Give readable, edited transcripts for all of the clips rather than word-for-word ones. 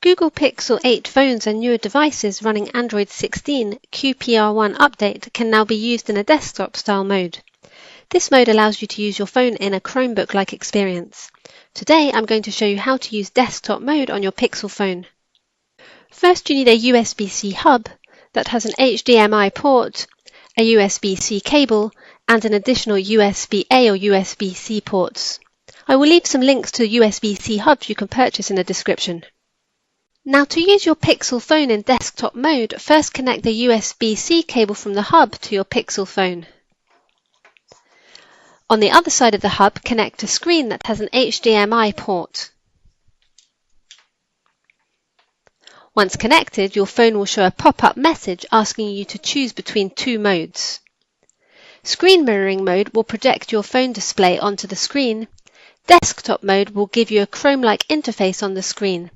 Google Pixel 8 phones and newer devices running Android 16 QPR1 update can now be used in a desktop-style mode. This mode allows you to use your phone in a Chromebook-like experience. Today I'm going to show you how to use desktop mode on your Pixel phone. First, you need a USB-C hub that has an HDMI port, a USB-C cable, and an additional USB-A or USB-C ports. I will leave some links to USB-C hubs you can purchase in the description. Now, to use your Pixel phone in desktop mode, first connect the USB-C cable from the hub to your Pixel phone. On the other side of the hub, connect a screen that has an HDMI port. Once connected, your phone will show a pop-up message asking you to choose between two modes. Screen mirroring mode will project your phone display onto the screen. Desktop mode will give you a Chrome-like interface on the screen.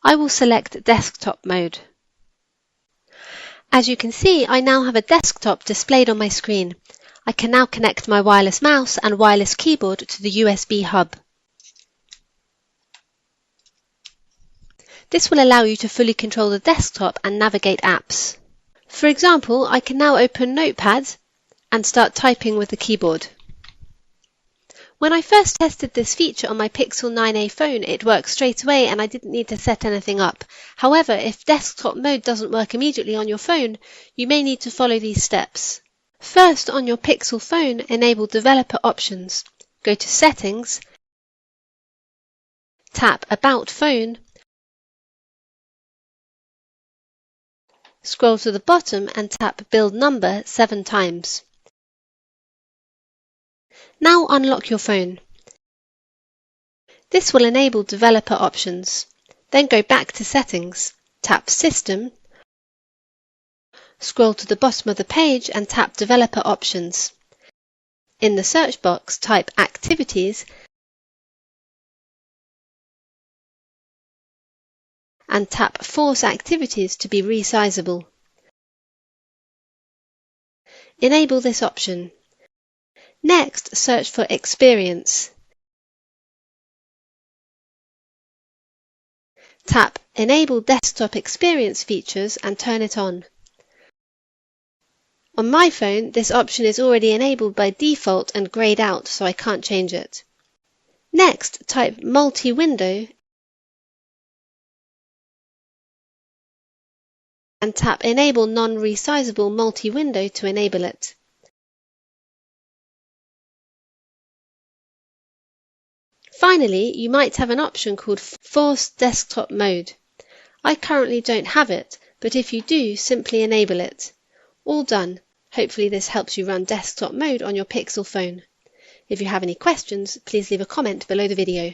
I will select desktop mode. As you can see, I now have a desktop displayed on my screen. I can now connect my wireless mouse and wireless keyboard to the USB hub. This will allow you to fully control the desktop and navigate apps. For example, I can now open Notepad and start typing with the keyboard. When I first tested this feature on my Pixel 9a phone, it worked straight away and I didn't need to set anything up. However, if desktop mode doesn't work immediately on your phone, you may need to follow these steps. First, on your Pixel phone, enable Developer Options. Go to Settings, tap About Phone, scroll to the bottom and tap Build Number 7 times. Now unlock your phone. This will enable developer options. Then go back to Settings, tap System, scroll to the bottom of the page and tap Developer Options. In the search box, type Activities and tap Force Activities to be resizable. Enable this option. Next, search for Experience. Tap Enable Desktop Experience features and turn it on. On my phone, this option is already enabled by default and grayed out, so I can't change it. Next, type Multi-Window and tap Enable Non-Resizable Multi-Window to enable it. Finally, you might have an option called Force Desktop Mode. I currently don't have it, but if you do, simply enable it. All done. Hopefully this helps you run desktop mode on your Pixel phone. If you have any questions, please leave a comment below the video.